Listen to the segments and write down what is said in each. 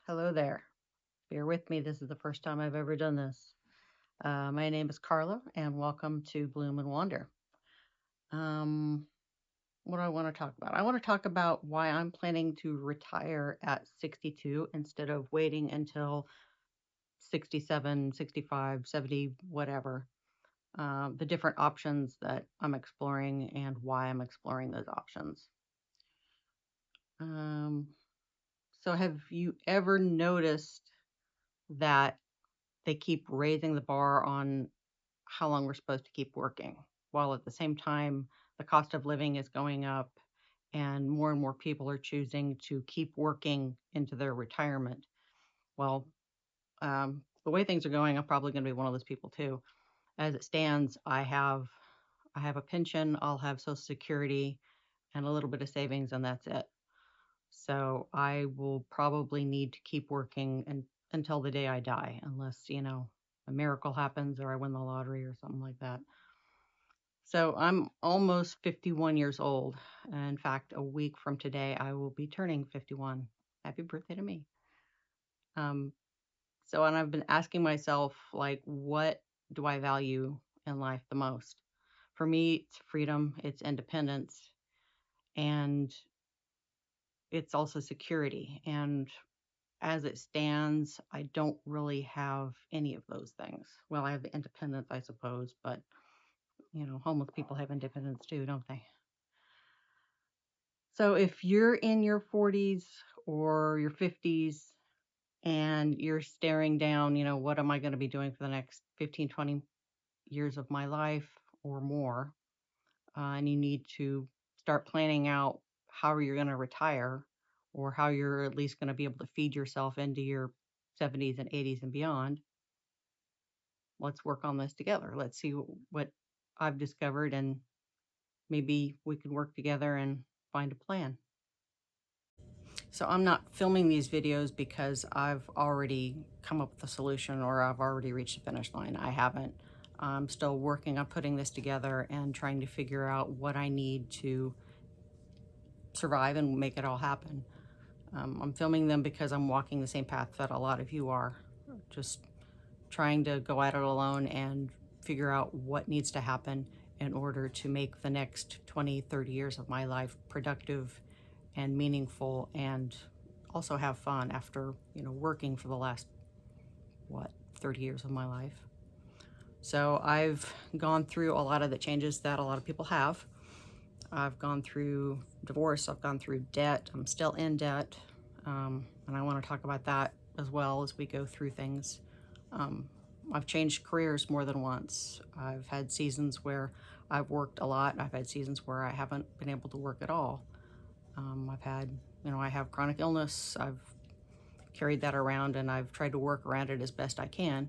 Hello there. Bear with me. This is the first time I've ever done this. My name is Carla, and welcome to Bloom and Wander. Um, what do I want to talk about? I want to talk about why I'm planning to retire at 62 instead of waiting until 67, 65, 70, whatever. The different options that I'm exploring and why I'm exploring those options. Um, so, have you ever noticed that they keep raising the bar on how long we're supposed to keep working, while at the same time, the cost of living is going up and more people are choosing to keep working into their retirement? Well, the way things are going, I'm probably going to be one of those people too. As it stands, I have a pension, I'll have Social Security and a little bit of savings, and that's it. So I will probably need to keep working until the day I die, unless, a miracle happens or I win the lottery or something like that. So I'm almost 51 years old. In fact, a week from today, I will be turning 51. Happy birthday to me. Um, and I've been asking myself, like, what do I value in life the most? For me, it's freedom, it's independence, and it's also security. And as it stands, I don't really have any of those things. Well, I have the independence, I suppose, but homeless people have independence too, don't they? So if you're in your 40s or your 50s and you're staring down, what am I going to be doing for the next 15, 20 years of my life or more, and you need to start planning out how you're going to retire or how you're at least going to be able to feed yourself into your 70s and 80s and beyond, let's work on this together. Let's see what I've discovered, and maybe we can work together and find a plan. So I'm not filming these videos because I've already come up with a solution or I've already reached the finish line. I haven't. I'm still working on putting this together and trying to figure out what I need to survive and make it all happen. I'm filming them because I'm walking the same path that a lot of you are, just trying to go at it alone and figure out what needs to happen in order to make the next 20, 30 years of my life productive and meaningful, and also have fun after, working for the last, 30 years of my life. So I've gone through a lot of the changes that a lot of people have. I've gone through divorce, I've gone through debt, I'm still in debt, and I want to talk about that as well as we go through things. Um, I've changed careers more than once. I've had seasons where I've worked a lot. I've had seasons where I haven't been able to work at all. I've had, I have chronic illness. I've carried that around and I've tried to work around it as best I can.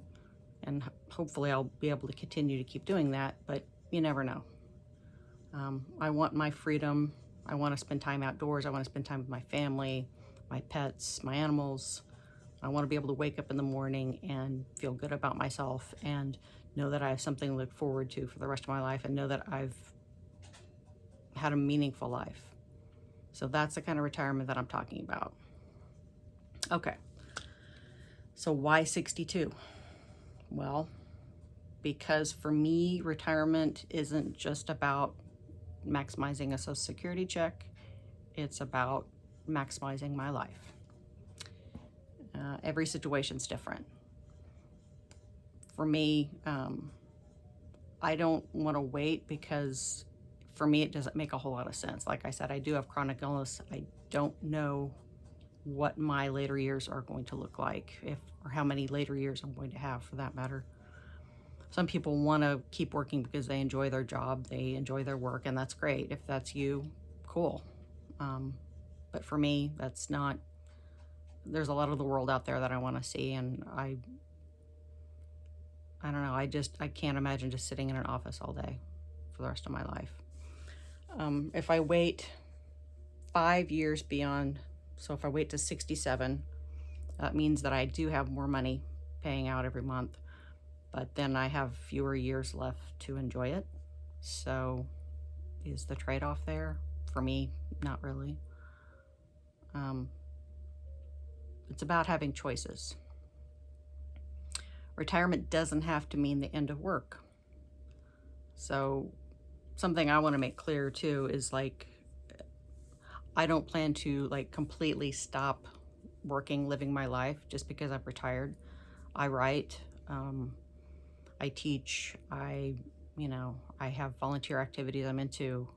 And hopefully I'll be able to continue to keep doing that, but you never know. I want my freedom. I want to spend time outdoors. I want to spend time with my family, my pets, my animals. I want to be able to wake up in the morning and feel good about myself and know that I have something to look forward to for the rest of my life and know that I've had a meaningful life. So that's the kind of retirement that I'm talking about. Okay. So why 62? Well, because for me, retirement isn't just about maximizing a Social Security check, it's about maximizing my life. Every situation's different. For me, I don't want to wait because for me, it doesn't make a whole lot of sense. Like I said, I do have chronic illness. I don't know what my later years are going to look like, if or how many later years I'm going to have for that matter. Some people want to keep working because they enjoy their job, they enjoy their work, and that's great. If that's you, cool. Um, but for me, that's not. There's a lot of the world out there that I want to see, and I don't know. I can't imagine just sitting in an office all day for the rest of my life. If I wait 5 years beyond, so if I wait to 67, that means that I do have more money paying out every month, but then I have fewer years left to enjoy it. So is the trade-off there? For me, not really. It's about having choices. Retirement doesn't have to mean the end of work. So something I want to make clear too is like, I don't plan to like completely stop working, living my life just because I'm retired. I write, I teach, I have volunteer activities I'm into.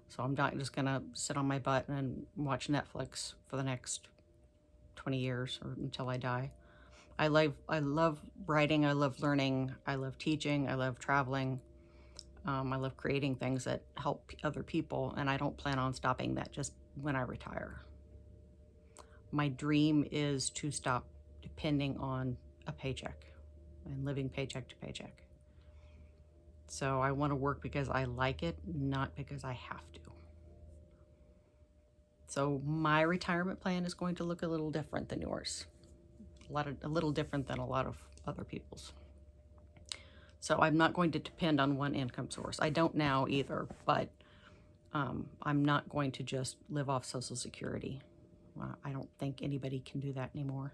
So I'm not just gonna sit on my butt and watch Netflix for the next 20 years or until I die. I love writing, I love learning, I love teaching, I love traveling. I love creating things that help other people, and I don't plan on stopping that just when I retire. My dream is to stop depending on a paycheck and living paycheck to paycheck. So I want to work because I like it, not because I have to. So my retirement plan is going to look a little different than yours. A little different than a lot of other people's. So I'm not going to depend on one income source. I don't now either, but I'm not going to just live off Social Security. I don't think anybody can do that anymore.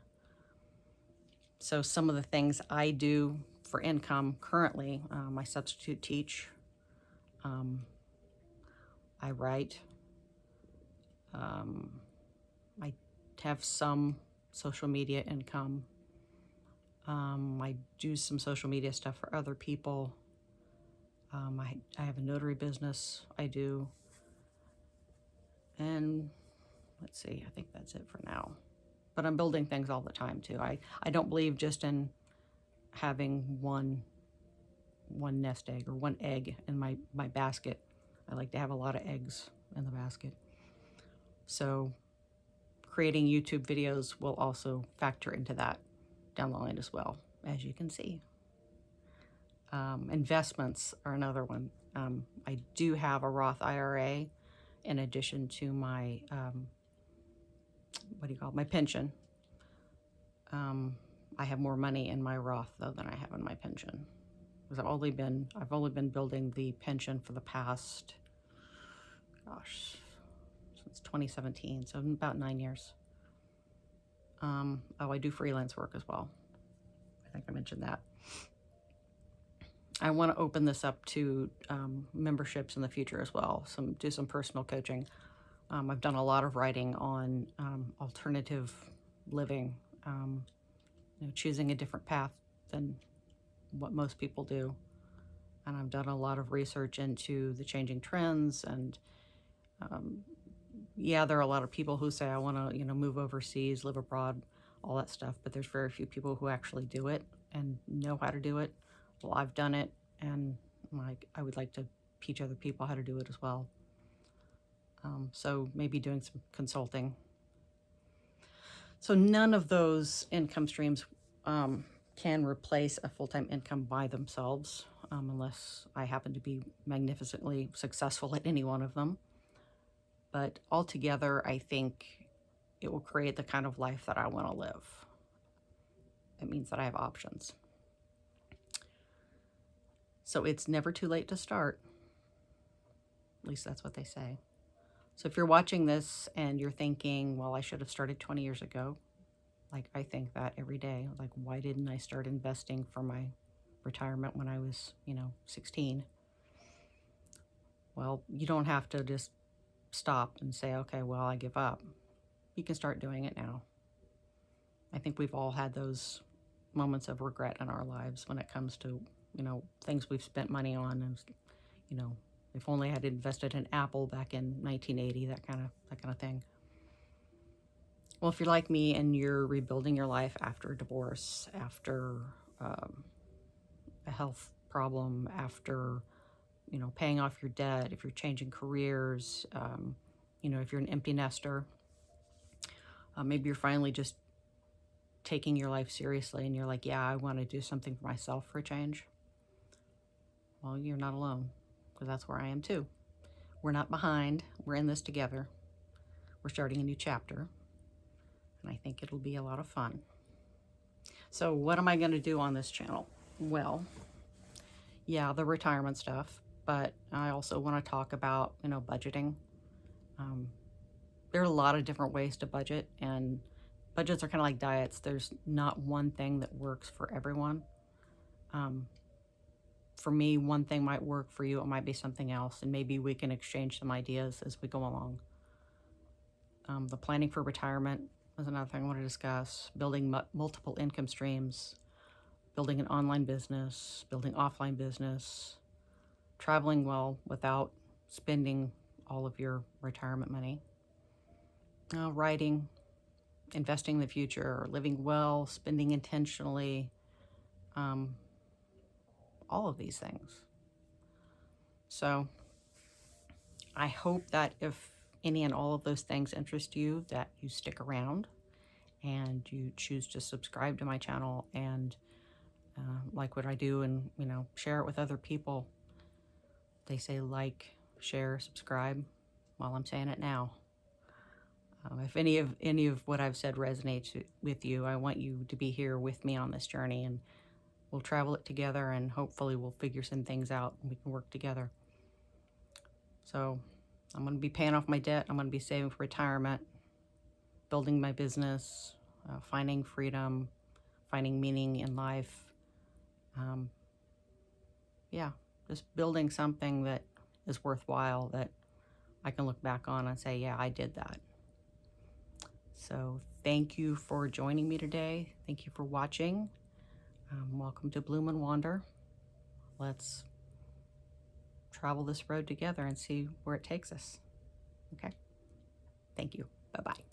So some of the things I do for income currently, I substitute teach, I write, I have some social media income. I do some social media stuff for other people. I have a notary business I do. And let's see, I think that's it for now. But I'm building things all the time too. I don't believe just in having one nest egg or one egg in my basket. I like to have a lot of eggs in the basket. So creating YouTube videos will also factor into that down the line as well, as you can see. Investments are another one. I do have a Roth IRA in addition to my, my pension. I have more money in my Roth though than I have in my pension. Because I've only been building the pension for the past, since 2017, so about 9 years. I do freelance work as well. I think I mentioned that. I want to open this up to memberships in the future as well. Do some personal coaching. I've done a lot of writing on alternative living, choosing a different path than what most people do. And I've done a lot of research into the changing trends. And there are a lot of people who say, I want to, move overseas, live abroad, all that stuff. But there's very few people who actually do it and know how to do it. Well, I've done it, and I would like to teach other people how to do it as well. So maybe doing some consulting. So none of those income streams can replace a full-time income by themselves, unless I happen to be magnificently successful at any one of them. But altogether, I think it will create the kind of life that I want to live. It means that I have options. So it's never too late to start. At least that's what they say. So if you're watching this and you're thinking, well, I should have started 20 years ago, like I think that every day, like why didn't I start investing for my retirement when I was, 16? Well, you don't have to just stop and say, okay, well, I give up. You can start doing it now. I think we've all had those moments of regret in our lives when it comes to, things we've spent money on, and, if only I had invested in Apple back in 1980, that kind of thing. Well, if you're like me and you're rebuilding your life after a divorce, after a health problem, after, paying off your debt, if you're changing careers, if you're an empty nester, maybe you're finally just taking your life seriously and you're like, yeah, I want to do something for myself for a change. Well, you're not alone, because that's where I am too. We're not behind. We're in this together. We're starting a new chapter, and I think it'll be a lot of fun. So what am I going to do on this channel? Well, yeah, the retirement stuff, but I also want to talk about, budgeting. There are a lot of different ways to budget, and budgets are kind of like diets. There's not one thing that works for everyone. For me, one thing might work, for you it might be something else, and maybe we can exchange some ideas as we go along. The planning for retirement is another thing I want to discuss. Building multiple income streams, building an online business, building offline business, traveling well without spending all of your retirement money, writing, investing in the future, living well, spending intentionally, all of these things. So I hope that if any and all of those things interest you, that you stick around and you choose to subscribe to my channel and like what I do, and share it with other people. They say like, share, subscribe. Well, I'm saying it now. If any of what I've said resonates with you, I want you to be here with me on this journey, and we'll travel it together, and hopefully we'll figure some things out and we can work together. So I'm going to be paying off my debt. I'm going to be saving for retirement, building my business, finding freedom, finding meaning in life. Yeah, just building something that is worthwhile, that I can look back on and say, yeah, I did that. So thank you for joining me today. Thank you for watching. Welcome to Bloom and Wander. Let's travel this road together and see where it takes us. Okay? Thank you. Bye-bye.